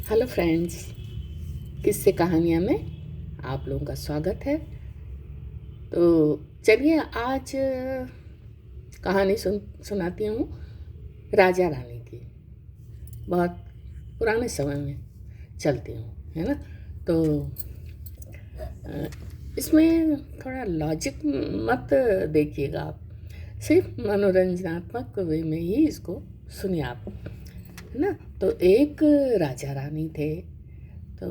Hello friends, किस्से कहानियाँ में आप लोगों का स्वागत है। तो चलिए आज कहानी सुनाती हूँ राजा रानी की। बहुत पुराने समय में चलती हूँ, है ना। तो इसमें थोड़ा लॉजिक मत देखिएगा आप, सिर्फ मनोरंजनात्मक वे में ही इसको सुनिए आप, है ना। तो एक राजा रानी थे। तो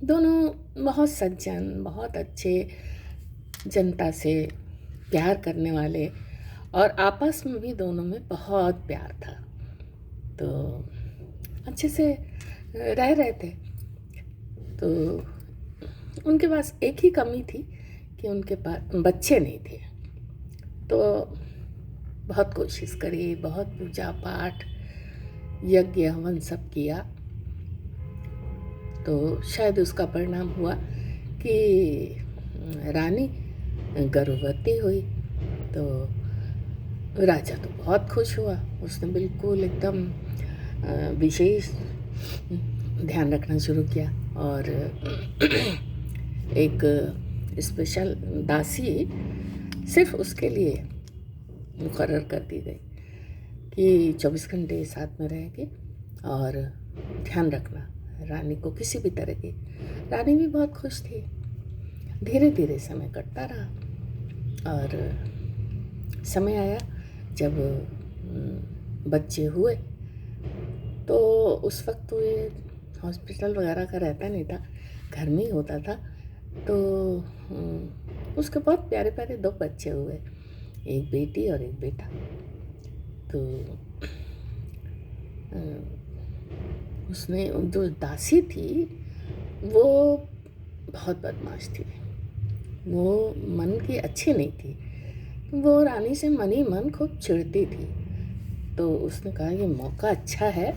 दोनों बहुत सज्जन, बहुत अच्छे, जनता से प्यार करने वाले, और आपस में भी दोनों में बहुत प्यार था। तो अच्छे से रह रहे थे। तो उनके पास एक ही कमी थी कि उनके पास बच्चे नहीं थे। तो बहुत कोशिश करी, बहुत पूजा पाठ, यज्ञ हवन सब किया। तो शायद उसका परिणाम हुआ कि रानी गर्भवती हुई। तो राजा तो बहुत खुश हुआ। उसने बिल्कुल एकदम विशेष ध्यान रखना शुरू किया, और एक स्पेशल दासी सिर्फ उसके लिए मुकर्रर कर दी गई कि 24 घंटे साथ में रहेगी और ध्यान रखना रानी को किसी भी तरह की। रानी भी बहुत खुश थी। धीरे धीरे समय कटता रहा, और समय आया जब बच्चे हुए। तो उस वक्त तो ये हॉस्पिटल वगैरह का रहता नहीं था, घर में ही होता था। तो उसके बहुत प्यारे प्यारे 2 बच्चे हुए, एक बेटी और एक बेटा। तो उसने जो दासी थी वो बहुत बदमाश थी। वो मन की अच्छी नहीं थी। वो रानी से मन ही मन खूब चिढ़ती थी। तो उसने कहा ये मौका अच्छा है।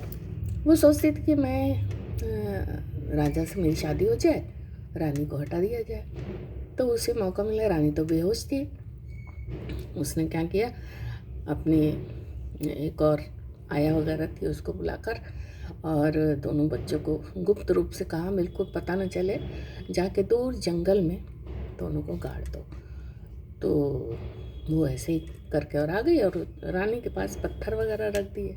वो सोचती थी कि मैं राजा से मेरी शादी हो जाए, रानी को हटा दिया जाए। तो उसे मौका मिला। रानी तो बेहोश थी। उसने क्या किया, अपनी एक और आया वगैरह थी उसको बुलाकर, और दोनों बच्चों को गुप्त रूप से कहा, बिल्कुल पता न चले, जाके दूर जंगल में दोनों को गाड़ दो। तो वो ऐसे ही करके और आ गई, और रानी के पास पत्थर वगैरह रख दिए।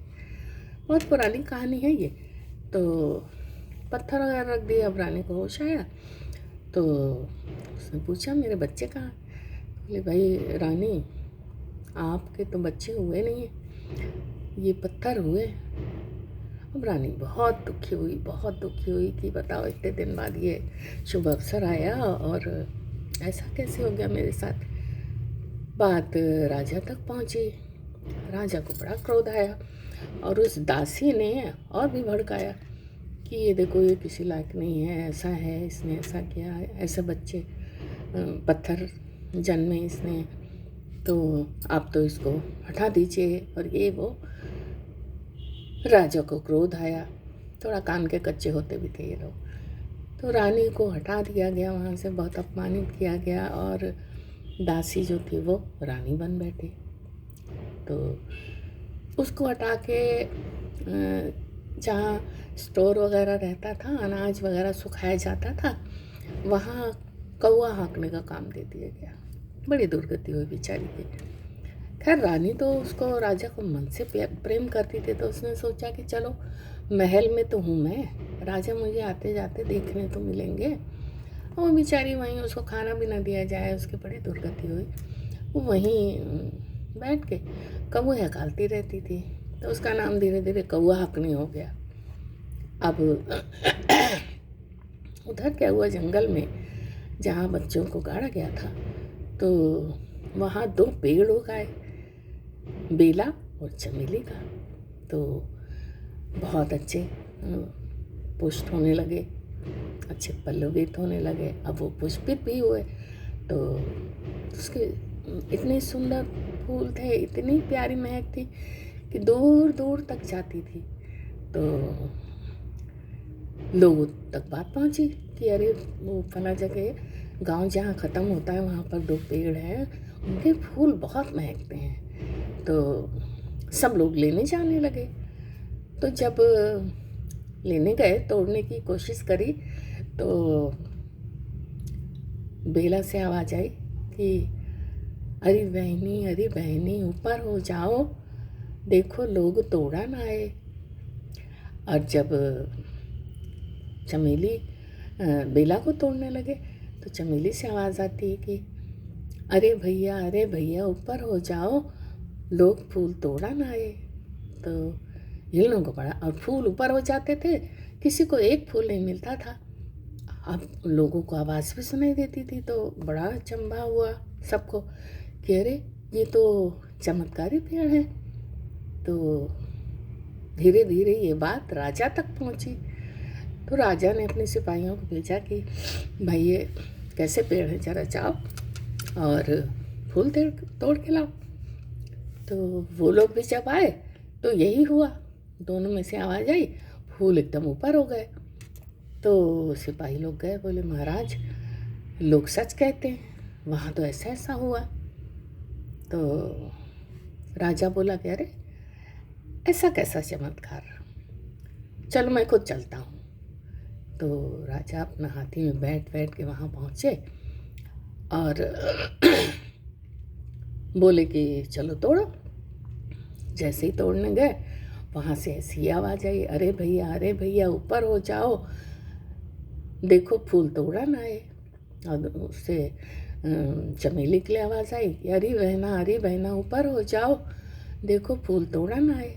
बहुत पुरानी कहानी है ये। तो पत्थर वगैरह रख दिए। अब रानी को होश आया। तो उसने पूछा मेरे बच्चे कहाँ। बोले भाई रानी, आपके तो बच्चे हुए नहीं हैं, ये पत्थर हुए। अब रानी बहुत दुखी हुई, बहुत दुखी हुई कि बताओ इतने दिन बाद ये शुभ अवसर आया और ऐसा कैसे हो गया मेरे साथ। बात राजा तक पहुंची। राजा को बड़ा क्रोध आया, और उस दासी ने और भी भड़काया कि ये देखो ये किसी लायक नहीं है, ऐसा है, इसने ऐसा किया, ऐसे बच्चे पत्थर जन्मे इसने, तो आप तो इसको हटा दीजिए, और ये वो। राजा को क्रोध आया। थोड़ा कान के कच्चे होते भी थे ये लोग। तो रानी को हटा दिया गया वहाँ से, बहुत अपमानित किया गया, और दासी जो थी वो रानी बन बैठी। तो उसको हटा के जहाँ स्टोर वगैरह रहता था, अनाज वगैरह सुखाया जाता था, वहाँ कौवा हाँकने का काम दे दिया गया। बड़ी दुर्गति हुई बेचारी की। खैर रानी तो उसको, राजा को मन से प्रेम करती थी। तो उसने सोचा कि चलो महल में तो हूँ मैं, राजा मुझे आते जाते देखने तो मिलेंगे। और वो बेचारी वहीं, उसको खाना भी ना दिया जाए, उसकी बड़ी दुर्गति हुई। वो वहीं बैठ के कौवे हकालती रहती थी। तो उसका नाम धीरे धीरे कौवा हकनी हो गया। अब उधर क्या हुआ, जंगल में जहाँ बच्चों को गाड़ा गया था, तो वहाँ 2 पेड़ उगाए, बेला और चमेली का। तो बहुत अच्छे पुष्ट होने लगे, अच्छे पल्लवित होने लगे। अब वो पुष्पित भी हुए। तो उसके इतने सुंदर फूल थे, इतनी प्यारी महक थी कि दूर दूर तक जाती थी। तो लोगों तक बात पहुंची कि अरे वो फला जगह गांव जहाँ ख़त्म होता है वहाँ पर 2 पेड़ हैं, उनके फूल बहुत महकते हैं। तो सब लोग लेने जाने लगे। तो जब लेने गए, तोड़ने की कोशिश करी तो बेला से आवाज़ आई कि अरे बहनी ऊपर हो जाओ, देखो लोग तोड़ा ना आए। और जब चमेली बेला को तोड़ने लगे तो चमेली से आवाज़ आती है कि अरे भैया ऊपर हो जाओ, लोग फूल तोड़ा ना आए। तो इन लोगों को बड़ा, और फूल ऊपर हो जाते थे, किसी को एक फूल नहीं मिलता था। अब लोगों को आवाज़ भी सुनाई देती थी तो बड़ा अचंभा हुआ सबको कि अरे ये तो चमत्कारी पेड़ है। तो धीरे धीरे ये बात राजा तक पहुंची। तो राजा ने अपने सिपाहियों को भेजा कि भाई ये कैसे पेड़ है, जरा जाओ और फूल तोड़ के लाओ। तो वो लोग भी जब आए तो यही हुआ, दोनों में से आवाज़ आई, फूल एकदम ऊपर हो गए। तो सिपाही लोग गए, बोले महाराज लोग सच कहते हैं, वहाँ तो ऐसा ऐसा हुआ। तो राजा बोला कि अरे ऐसा कैसा चमत्कार, चलो मैं खुद चलता हूँ। तो राजा अपना हाथी में बैठ के वहाँ पहुँचे और बोले कि चलो तोड़ो। जैसे ही तोड़ने गए वहाँ से ऐसी आवाज़ आई, अरे भैया ऊपर हो जाओ, देखो फूल तोड़ा ना आए। और उससे चमेली के लिए आवाज़ आई, अरे बहना ऊपर हो जाओ, देखो फूल तोड़ा ना आए।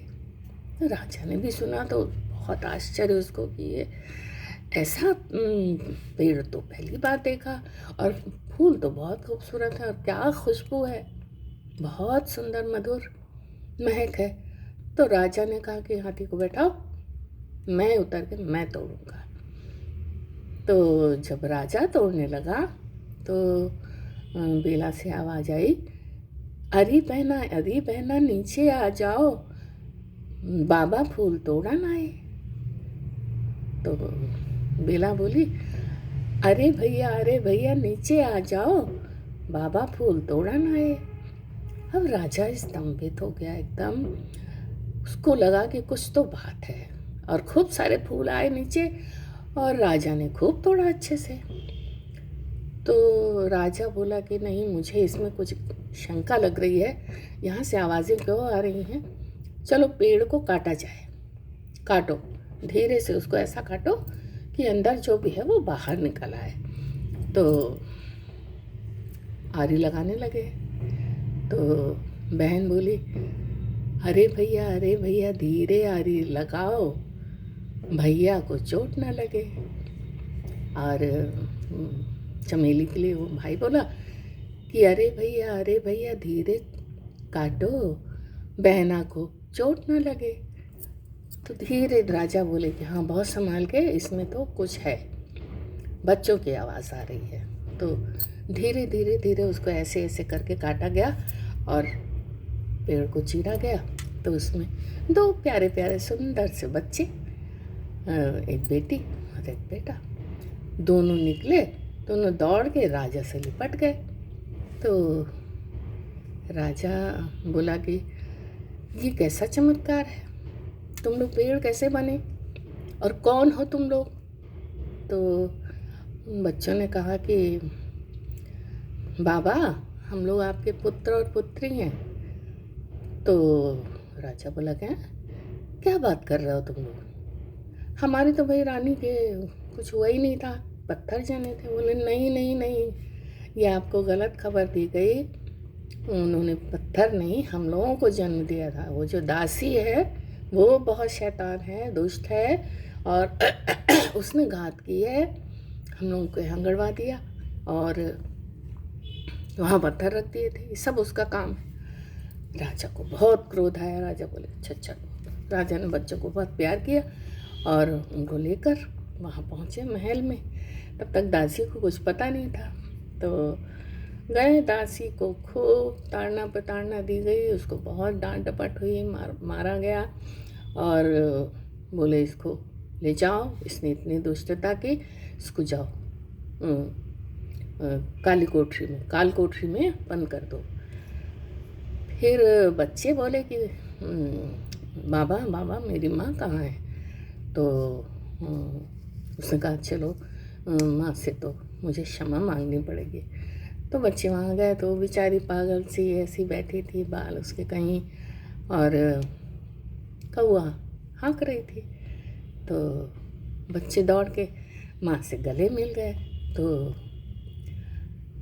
तो राजा ने भी सुना तो बहुत आश्चर्य उसको कि ये ऐसा पेड़ तो पहली बार देखा, और फूल तो बहुत खूबसूरत है और क्या खुशबू है, बहुत सुंदर मधुर महक है। तो राजा ने कहा कि हाथी को बैठाओ, मैं उतर के मैं तोड़ूंगा। तो जब राजा तोड़ने लगा तो बेला से आवाज़ आई, अरे बहना नीचे आ जाओ, बाबा फूल तोड़ा ना आए। तो बेला बोली, अरे भैया नीचे आ जाओ, बाबा फूल तोड़ा ना आए। अब राजा स्तंभित हो गया एकदम, उसको लगा कि कुछ तो बात है, और खूब सारे फूल आए नीचे और राजा ने खूब तोड़ा अच्छे से। तो राजा बोला कि नहीं, मुझे इसमें कुछ शंका लग रही है, यहाँ से आवाज़ें क्यों आ रही हैं, चलो पेड़ को काटा जाए। काटो, धीरे से उसको ऐसा काटो कि अंदर जो भी है वो बाहर निकल आए। तो आरी लगाने लगे। तो बहन बोली, अरे भैया धीरे आरी लगाओ, भैया को चोट ना लगे। और चमेली के लिए वो भाई बोला कि अरे भैया धीरे काटो, बहना को चोट ना लगे। तो धीरे राजा बोले कि हाँ बहुत संभाल के, इसमें तो कुछ है, बच्चों की आवाज़ आ रही है। तो धीरे उसको ऐसे ऐसे करके काटा गया और पेड़ को चीरा गया। तो उसमें दो प्यारे प्यारे सुंदर से बच्चे, एक बेटी और एक बेटा, दोनों निकले, दोनों दौड़ के राजा से लिपट गए। तो राजा बोला कि ये कैसा चमत्कार है, तुम लोग पेड़ कैसे बने और कौन हो तुम लोग? तो बच्चों ने कहा कि बाबा हम लोग आपके पुत्र और पुत्री हैं। तो राजा बोला क्या बात कर रहे हो तुम लोग, हमारी तो भाई रानी के कुछ हुआ ही नहीं था, पत्थर जने थे। बोले नहीं, ये आपको गलत खबर दी गई, उन्होंने पत्थर नहीं हम लोगों को जन्म दिया था। वो जो दासी है वो बहुत शैतान है, दुष्ट है, और उसने घात की है, हम लोगों को यहाँ गड़वा दिया और वहाँ पत्थर रख दिए थे, ये सब उसका काम है। राजा को बहुत क्रोध आया। राजा बोले अच्छा। राजा ने बच्चों को बहुत प्यार किया और उनको लेकर वहाँ पहुँचे महल में। तब तक दासी को कुछ पता नहीं था। तो गए, दासी को खूब ताड़ना प्रताड़ना दी गई, उसको बहुत डांट डपट हुई, मारा गया। और बोले इसको ले जाओ, इसने इतनी दुष्टता की, इसको जाओ काल कोठरी में बंद कर दो। फिर बच्चे बोले कि बाबा मेरी माँ कहाँ है? तो उसने कहा चलो माँ से तो मुझे क्षमा मांगनी पड़ेगी। तो बच्चे वहाँ गए तो वो बेचारी पागल सी ऐसी बैठी थी, बाल उसके कहीं, और कौआ हाँक रही थी। तो बच्चे दौड़ के माँ से गले मिल गए। तो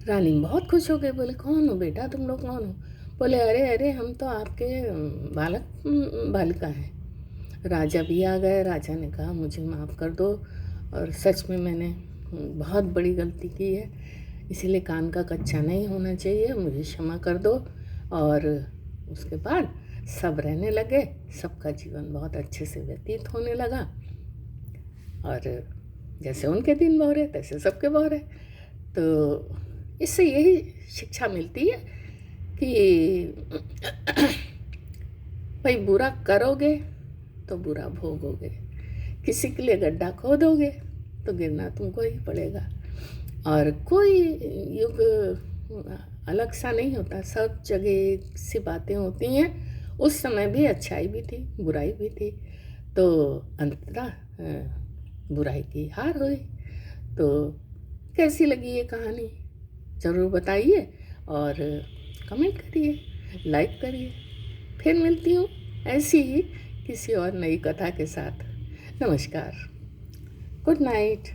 रानी बहुत खुश हो गई, बोले कौन हो बेटा, तुम लोग कौन हो? बोले अरे अरे हम तो आपके बालक बालिका हैं। राजा भी आ गए। राजा ने कहा मुझे माफ़ कर दो, और सच में मैंने बहुत बड़ी गलती की है, इसीलिए कान का कच्चा नहीं होना चाहिए, मुझे क्षमा कर दो। और उसके बाद सब रहने लगे, सबका जीवन बहुत अच्छे से व्यतीत होने लगा। और जैसे उनके दिन बहुरे तैसे सबके बहुरे। तो इससे यही शिक्षा मिलती है कि भाई बुरा करोगे तो बुरा भोगोगे, किसी के लिए गड्ढा खोदोगे तो गिरना तुमको ही पड़ेगा। और कोई युग अलग सा नहीं होता, सब जगह सी बातें होती हैं। उस समय भी अच्छाई भी थी, बुराई भी थी, तो अंततः बुराई की हार हुई। तो कैसी लगी ये कहानी ज़रूर बताइए, और कमेंट करिए, लाइक करिए। फिर मिलती हूँ ऐसी ही किसी और नई कथा के साथ। नमस्कार, गुड नाइट।